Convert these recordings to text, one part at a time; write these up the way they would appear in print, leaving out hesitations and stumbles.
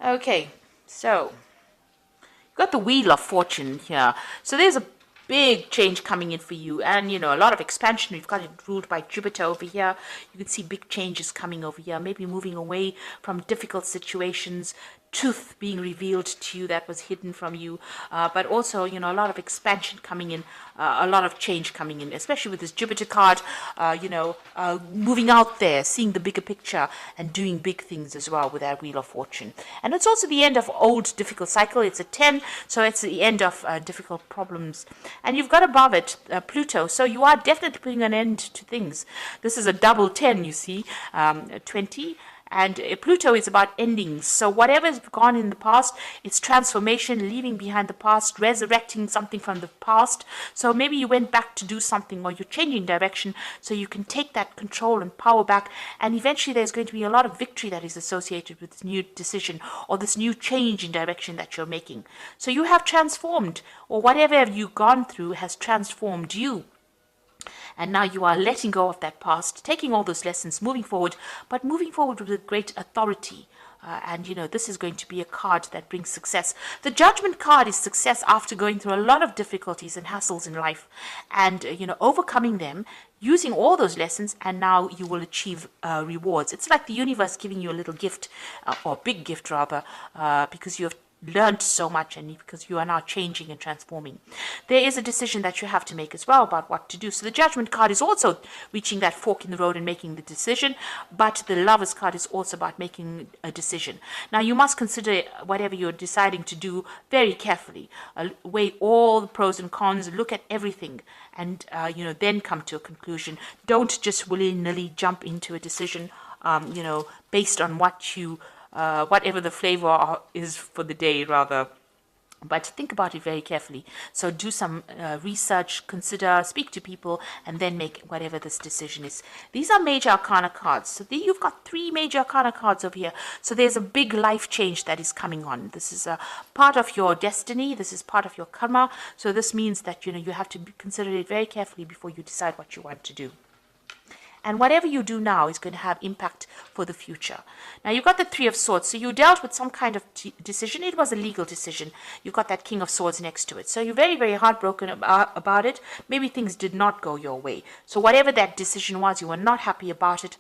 Okay, so got the Wheel of Fortune here. So there's a big change coming in for you, and a lot of expansion. We've got it ruled by Jupiter over here. You can see big changes coming over here, maybe moving away from difficult situations, truth being revealed to you that was hidden from you, but also a lot of expansion coming in, a lot of change coming in, especially with this Jupiter card. Moving out there, seeing the bigger picture, and doing big things as well with that Wheel of Fortune. And it's also the end of old difficult cycle. It's a 10, so it's the end of difficult problems. And you've got above it Pluto, so you are definitely putting an end to things. This is a double 10, you see, 20. And Pluto is about endings. So whatever has gone in the past, it's transformation, leaving behind the past, resurrecting something from the past. So maybe you went back to do something, or you're changing direction so you can take that control and power back. And eventually there's going to be a lot of victory that is associated with this new decision or this new change in direction that you're making. So you have transformed, or whatever you've gone through has transformed you. And now you are letting go of that past, taking all those lessons, moving forward, but moving forward with great authority. And this is going to be a card that brings success. The Judgment card is success after going through a lot of difficulties and hassles in life, and overcoming them, using all those lessons, and now you will achieve rewards. It's like the universe giving you a little gift, or big gift rather, because you have learned so much, and because you are now changing and transforming. There is a decision that you have to make as well about what to do. So the Judgment card is also reaching that fork in the road and making the decision, but the Lovers card is also about making a decision. Now you must consider whatever you're deciding to do very carefully. Weigh all the pros and cons, look at everything, and then come to a conclusion. Don't just willy-nilly jump into a decision based on what you whatever the flavor is for the day, rather. But think about it very carefully. So do some research, consider, speak to people, and then make whatever this decision is. These are major arcana cards. So you've got 3 major arcana cards over here. So there's a big life change that is coming on. This is a part of your destiny. This is part of your karma. So this means that you have to consider it very carefully before you decide what you want to do. And whatever you do now is going to have impact for the future. Now, you've got the 3 of Swords. So you dealt with some kind of decision. It was a legal decision. You've got that King of Swords next to it. So you're very, very heartbroken about it. Maybe things did not go your way. So whatever that decision was, you were not happy about it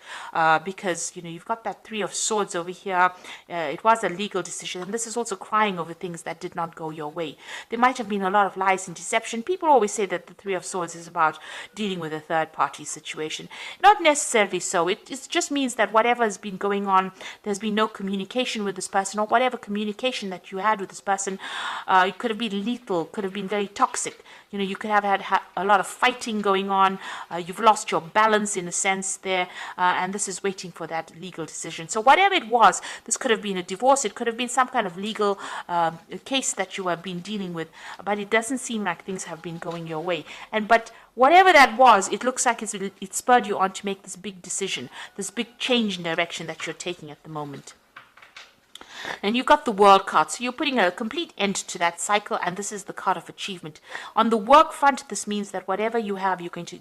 because, you've got that 3 of Swords over here. It was a legal decision. And this is also crying over things that did not go your way. There might have been a lot of lies and deception. People always say that the 3 of Swords is about dealing with a third-party situation. Not necessarily so. It just means that whatever has been going on, there's been no communication with this person, or whatever communication that you had with this person, it could have been lethal, could have been very toxic. You could have had a lot of fighting going on. You've lost your balance in a sense there, and this is waiting for that legal decision. So whatever it was, this could have been a divorce. It could have been some kind of legal case that you have been dealing with, but it doesn't seem like things have been going your way. But whatever that was, it looks like it spurred you on to make this big decision, this big change in direction that you're taking at the moment. And you've got the World card, so you're putting a complete end to that cycle, and this is the card of achievement. On the work front, this means that whatever you have, you're going to,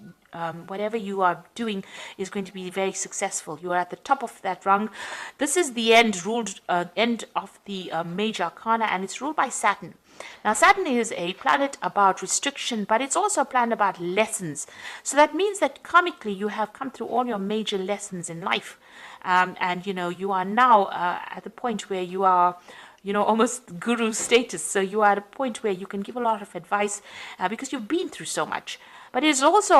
whatever you are doing is going to be very successful. You are at the top of that rung. This is the end of the major arcana, and it's ruled by Saturn. Now, Saturn is a planet about restriction, but it's also a planet about lessons. So that means that karmically you have come through all your major lessons in life. And you are now at the point where you are, almost guru status. So you are at a point where you can give a lot of advice because you've been through so much. But it is also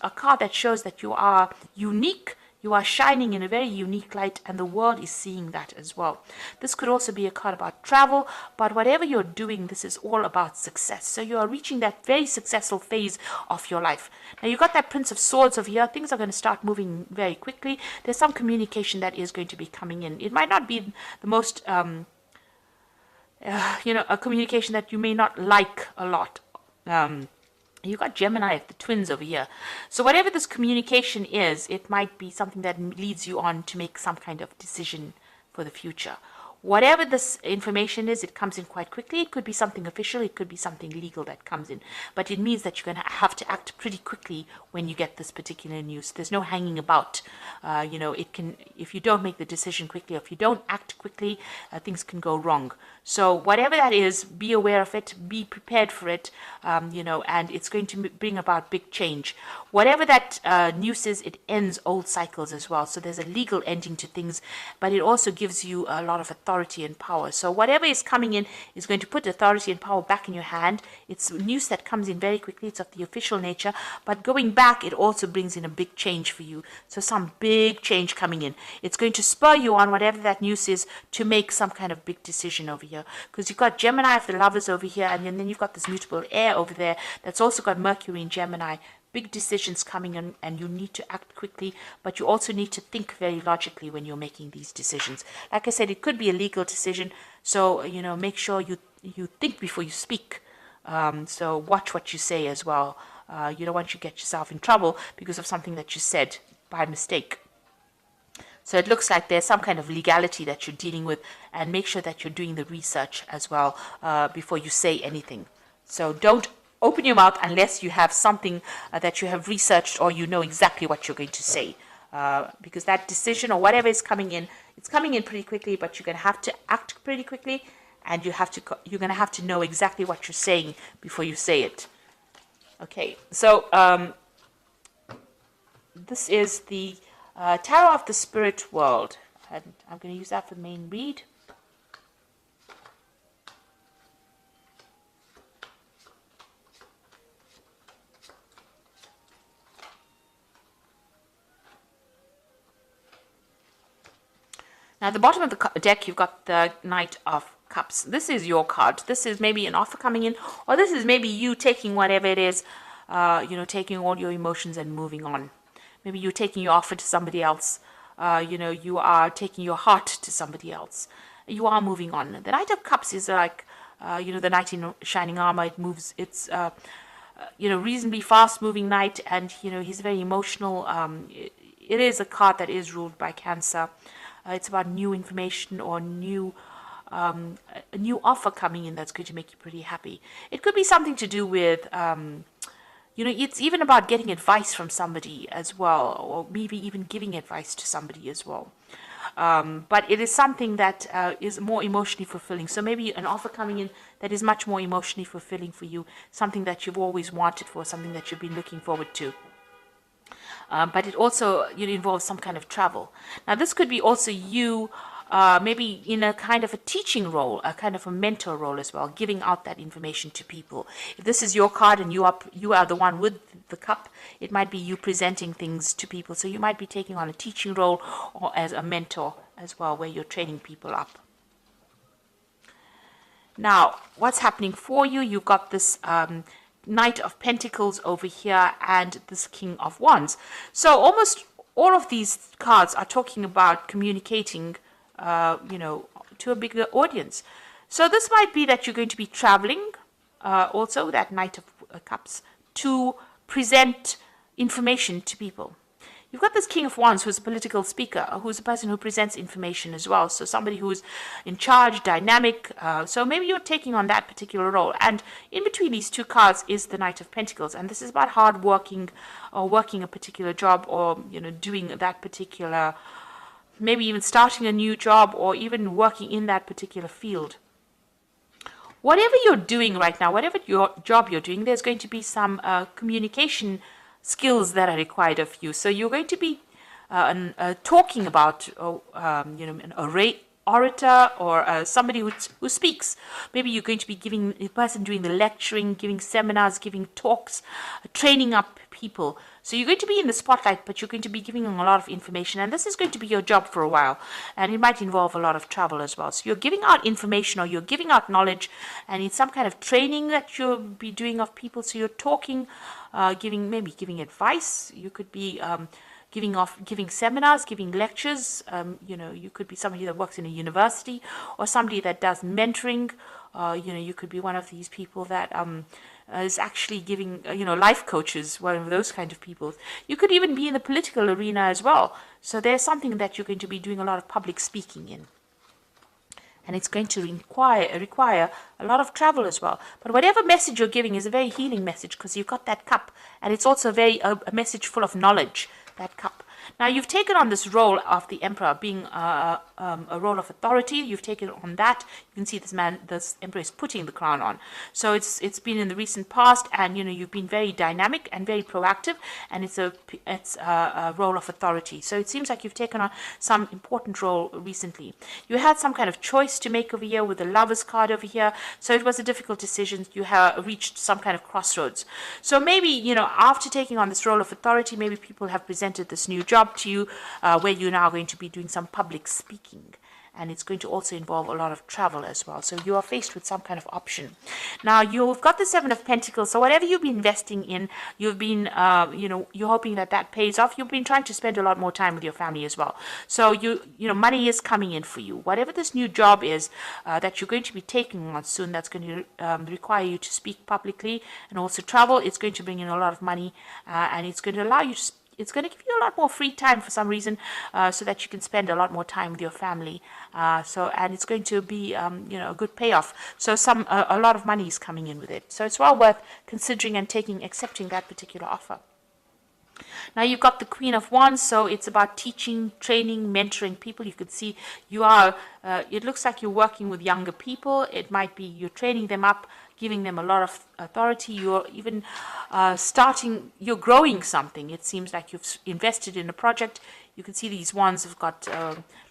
a card that shows that you are unique. You are shining in a very unique light, and the world is seeing that as well. This could also be a card about travel, but whatever you're doing, this is all about success. So you are reaching that very successful phase of your life. Now, you've got that Prince of Swords over here. Things are going to start moving very quickly. There's some communication that is going to be coming in. It might not be the most, a communication that you may not like a lot. You've got Gemini, the twins over here. So whatever this communication is, it might be something that leads you on to make some kind of decision for the future. whatever this information is, it comes in quite quickly. It could be something official, it could be something legal that comes in, but it means that you're going to have to act pretty quickly when you get this particular news. There's no hanging about. It can, if you don't make the decision quickly, or if you don't act quickly, things can go wrong. So whatever that is, be aware of it, be prepared for it, and it's going to bring about big change. Whatever that news is, it ends old cycles as well. So there's a legal ending to things, but it also gives you a lot of authority and power. So whatever is coming in is going to put authority and power back in your hand. It's news that comes in very quickly. It's of the official nature, but going back, it also brings in a big change for you. So some big change coming in. It's going to spur you on, whatever that news is, to make some kind of big decision over here. Because you've got Gemini of the Lovers over here, and then you've got this mutable air over there that's also got Mercury in Gemini. Big decisions coming in, and you need to act quickly, but you also need to think very logically when you're making these decisions. Like I said, it could be a legal decision, so make sure you think before you speak. So watch what you say as well. You don't want to get yourself in trouble because of something that you said by mistake. So it looks like there's some kind of legality that you're dealing with, and make sure that you're doing the research as well before you say anything. So don't open your mouth unless you have something that you have researched, or you know exactly what you're going to say. Because that decision or whatever is coming in, it's coming in pretty quickly, but you're going to have to act pretty quickly, and you're going to have to know exactly what you're saying before you say it. Okay, so this is the Tarot of the Spirit World, and I'm going to use that for the main read. Now, at the bottom of the deck, you've got the Knight of Cups. This is your card. This is maybe an offer coming in, or this is maybe you taking whatever it is, taking all your emotions and moving on. Maybe you're taking your offer to somebody else. You are taking your heart to somebody else. You are moving on. The Knight of Cups is like, the knight in shining armor. It moves. It's, reasonably fast-moving knight, and he's very emotional. It is a card that is ruled by Cancer. It's about new information or a new offer coming in that's going to make you pretty happy. It could be something to do with, it's even about getting advice from somebody as well, or maybe even giving advice to somebody as well. But it is something that is more emotionally fulfilling. So maybe an offer coming in that is much more emotionally fulfilling for you, something that you've always wanted for, something that you've been looking forward to. But it also involves some kind of travel. Now, this could be also you maybe in a kind of a teaching role, a kind of a mentor role as well, giving out that information to people. If this is your card and you are the one with the cup, it might be you presenting things to people. So you might be taking on a teaching role or as a mentor as well, where you're training people up. Now, what's happening for you? You've got this Knight of Pentacles over here and this King of Wands. So almost all of these cards are talking about communicating, to a bigger audience. So this might be that you're going to be traveling, also that Knight of Cups, to present information to people. You've got this King of Wands, who's a political speaker, who's a person who presents information as well. So somebody who's in charge, dynamic. So maybe you're taking on that particular role. And in between these two cards is the Knight of Pentacles. And this is about hard working, or working a particular job, or, doing that particular, maybe even starting a new job, or even working in that particular field. Whatever you're doing right now, whatever your job you're doing, there's going to be some communication skills that are required of you. So you're going to be talking about, an orator, or somebody who speaks. Maybe you're going to be giving a person doing the lecturing, giving seminars, giving talks, training up people. So you're going to be in the spotlight, but you're going to be giving them a lot of information, and this is going to be your job for a while, and it might involve a lot of travel as well. So you're giving out information, or you're giving out knowledge, and it's some kind of training that you'll be doing of people. So you're talking, giving advice. You could be giving seminars, giving lectures. You could be somebody that works in a university, or somebody that does mentoring. You could be one of these people that is actually giving, life coaches, one of those kind of people. You could even be in the political arena as well. So there's something that you're going to be doing a lot of public speaking in. and it's going to require a lot of travel as well. But whatever message you're giving is a very healing message, because you've got that cup, and it's also a message full of knowledge, that cup. Now, you've taken on this role of the emperor, being a role of authority. You've taken on that. You can see this emperor is putting the crown on. So it's been in the recent past, and you've been very dynamic and very proactive, and it's a role of authority. So it seems like you've taken on some important role recently. You had some kind of choice to make over here with the Lovers card over here. So it was a difficult decision. You have reached some kind of crossroads. So maybe after taking on this role of authority, maybe people have presented this new job to you, where you're now going to be doing some public speaking, and it's going to also involve a lot of travel as well. So you are faced with some kind of option. Now, you've got the Seven of Pentacles, so whatever you've been investing in, you've been you're hoping that pays off. You've been trying to spend a lot more time with your family as well. So money is coming in for you. Whatever this new job is that you're going to be taking on soon, that's going to require you to speak publicly and also travel. It's going to bring in a lot of money, and it's going to allow you to it's going to give you a lot more free time for some reason, so that you can spend a lot more time with your family. And it's going to be, a good payoff. So a lot of money is coming in with it. So it's well worth considering and accepting that particular offer. Now, you've got the Queen of Wands, so it's about teaching, training, mentoring people. You could see it looks like you're working with younger people. It might be you're training them up, giving them a lot of authority. You're even you're growing something. It seems like you've invested in a project. You can see these wands have got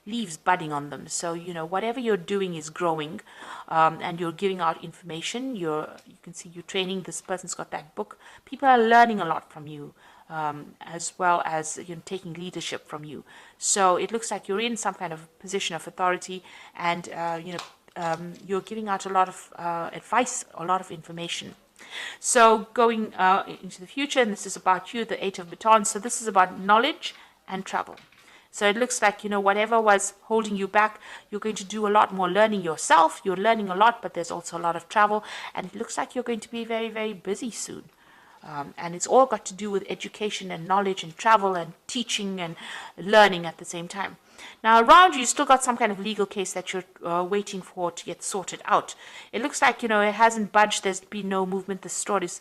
leaves budding on them. So, whatever you're doing is growing, and you're giving out information. You can see you're training. This person's got that book. People are learning a lot from you, as well as taking leadership from you. So it looks like you're in some kind of position of authority, and you're giving out a lot of advice, a lot of information. So going into the future, and this is about you, the Eight of Batons. So this is about knowledge and travel. So it looks like, whatever was holding you back, you're going to do a lot more learning yourself. You're learning a lot, but there's also a lot of travel, and it looks like you're going to be very, very busy soon. And it's all got to do with education and knowledge and travel and teaching and learning at the same time. Now, around you still got some kind of legal case that you're waiting for to get sorted out. It looks like, it hasn't budged. There's been no movement. The sword is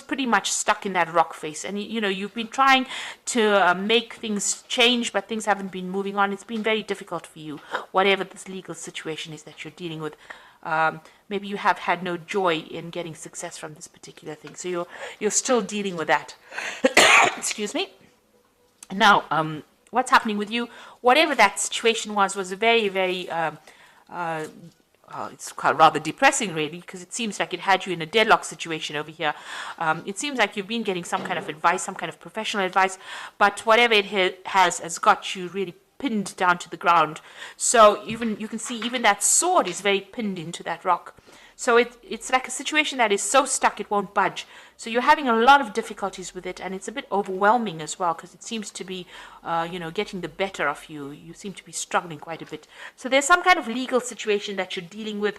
pretty much stuck in that rock face. And, you've been trying to make things change, but things haven't been moving on. It's been very difficult for you, whatever this legal situation is that you're dealing with. Maybe you have had no joy in getting success from this particular thing. So you're still dealing with that. Excuse me. Now, what's happening with you, whatever that situation was a very, very, it's rather depressing, really, because it seems like it had you in a deadlock situation over here. It seems like you've been getting some kind of advice, some kind of professional advice, but whatever it has got you really pinned down to the ground. So you can see even that sword is very pinned into that rock. So it's like a situation that is so stuck it won't budge. So you're having a lot of difficulties with it, and it's a bit overwhelming as well, because it seems to be, getting the better of you. You seem to be struggling quite a bit. So there's some kind of legal situation that you're dealing with,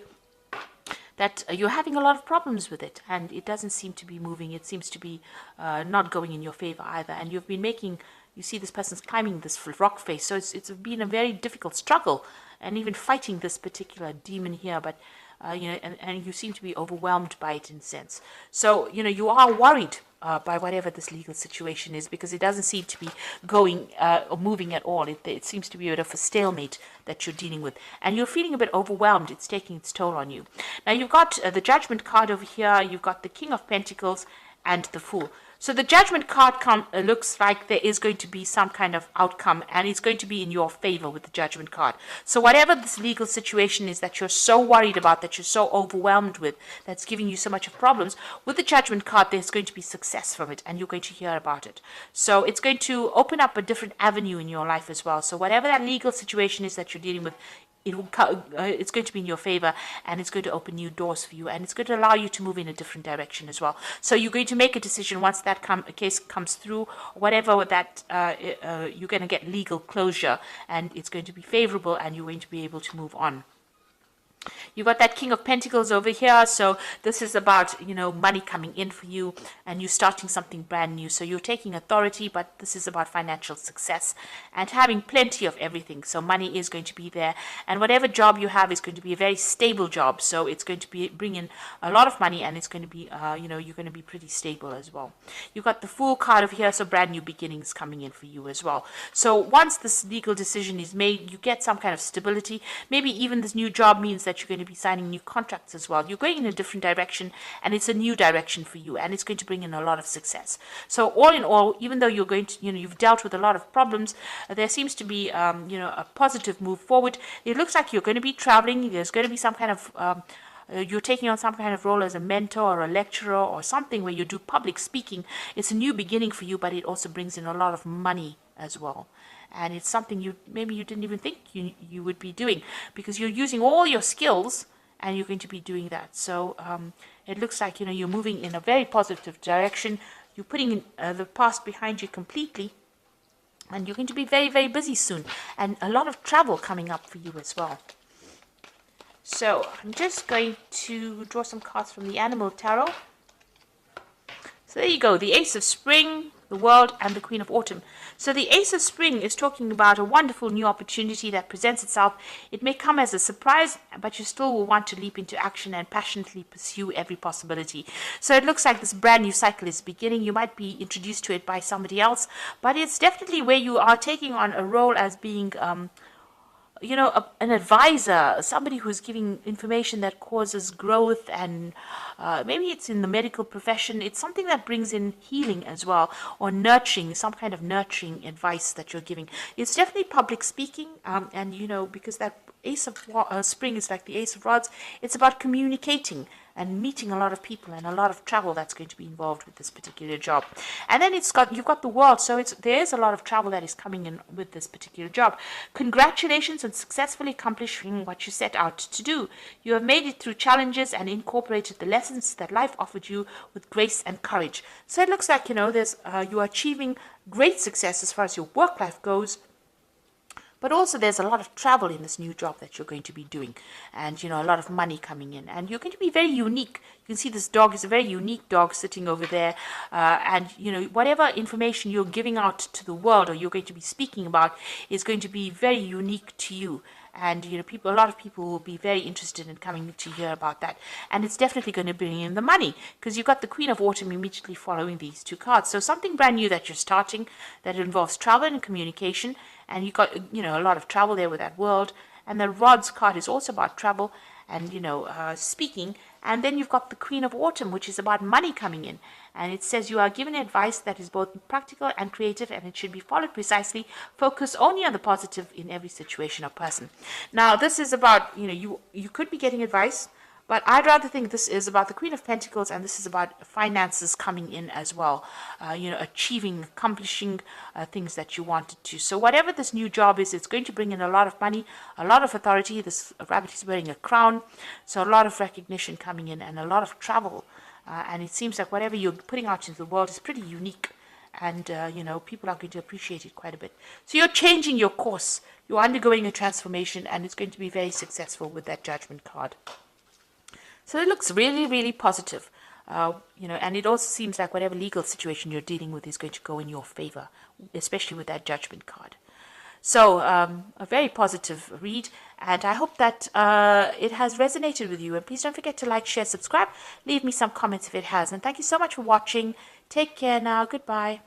that you're having a lot of problems with it, and it doesn't seem to be moving. It seems to be not going in your favor either. And you've been you see this person's climbing this rock face. So it's been a very difficult struggle, and even fighting this particular demon here, but and you seem to be overwhelmed by it in a sense. So, you are worried by whatever this legal situation is, because it doesn't seem to be going or moving at all. It seems to be a bit of a stalemate that you're dealing with, and you're feeling a bit overwhelmed. It's taking its toll on you. Now, you've got the Judgment card over here. You've got the King of Pentacles and the Fool. So the Judgment card looks like there is going to be some kind of outcome, and it's going to be in your favor with the Judgment card. So whatever this legal situation is that you're so worried about, that you're so overwhelmed with, that's giving you so much of problems, with the Judgment card, there's going to be success from it, and you're going to hear about it. So it's going to open up a different avenue in your life as well. So whatever that legal situation is that you're dealing with, it's going to be in your favor, and it's going to open new doors for you, and it's going to allow you to move in a different direction as well. So you're going to make a decision once that case comes through, whatever that you're going to get legal closure, and it's going to be favorable, and you're going to be able to move on. You got that King of Pentacles over here. So this is about, money coming in for you and you starting something brand new. So you're taking authority, but this is about financial success and having plenty of everything. So money is going to be there. And whatever job you have is going to be a very stable job. So it's going to be bring in a lot of money and it's going to be, you're going to be pretty stable as well. You got the Fool card over here. So brand new beginnings coming in for you as well. So once this legal decision is made, you get some kind of stability. Maybe even this new job means that you're going to be signing new contracts as well. You're going in a different direction and it's a new direction for you and it's going to bring in a lot of success. So all in all, even though you're going to, you've dealt with a lot of problems, there seems to be, a positive move forward. It looks like you're going to be traveling. There's going to be some kind of, you're taking on some kind of role as a mentor or a lecturer or something where you do public speaking. It's a new beginning for you, but it also brings in a lot of money as well. And it's something maybe you didn't even think you would be doing because you're using all your skills and you're going to be doing that. So it looks like, you're moving in a very positive direction. You're putting the past behind you completely. And you're going to be very, very busy soon. And a lot of travel coming up for you as well. So I'm just going to draw some cards from the Animal Tarot. So there you go. The Ace of Spring, the World, and the Queen of Autumn. So the Ace of Spring is talking about a wonderful new opportunity that presents itself. It may come as a surprise, but you still will want to leap into action and passionately pursue every possibility. So it looks like this brand new cycle is beginning. You might be introduced to it by somebody else, but it's definitely where you are taking on a role as being an advisor, somebody who's giving information that causes growth, and maybe it's in the medical profession. It's something that brings in healing as well, or nurturing, some kind of nurturing advice that you're giving. It's definitely public speaking, and because that Ace of Spring is like the Ace of Rods, it's about communicating and meeting a lot of people and a lot of travel that's going to be involved with this particular job. And then you've got the World, so there's a lot of travel that is coming in with this particular job. Congratulations on successfully accomplishing what you set out to do. You have made it through challenges and incorporated the lessons that life offered you with grace and courage. So it looks like, you are achieving great success as far as your work life goes. But also there's a lot of travel in this new job that you're going to be doing. And, a lot of money coming in. And you're going to be very unique. You can see this dog is a very unique dog sitting over there. And, whatever information you're giving out to the world or you're going to be speaking about is going to be very unique to you. And, a lot of people will be very interested in coming to hear about that. And it's definitely going to bring in the money because you've got the Queen of Autumn immediately following these two cards. So something brand new that you're starting that involves travel and communication. And you've got, a lot of travel there with that World. And the Rods card is also about travel and, speaking. And then you've got the Queen of Autumn, which is about money coming in. And it says you are given advice that is both practical and creative, and it should be followed precisely. Focus only on the positive in every situation or person. Now, this is about, you could be getting advice, but I'd rather think this is about the Queen of Pentacles, and this is about finances coming in as well. Achieving, accomplishing things that you wanted to. So whatever this new job is, it's going to bring in a lot of money, a lot of authority. This rabbit is wearing a crown, so a lot of recognition coming in and a lot of travel. And it seems like whatever you're putting out into the world is pretty unique. And, people are going to appreciate it quite a bit. So you're changing your course. You're undergoing a transformation, and it's going to be very successful with that Judgment card. So it looks really, really positive. And it also seems like whatever legal situation you're dealing with is going to go in your favor, especially with that Judgment card. So a very positive read, and I hope that it has resonated with you. And please don't forget to like, share, subscribe. Leave me some comments if it has. And thank you so much for watching. Take care now. Goodbye.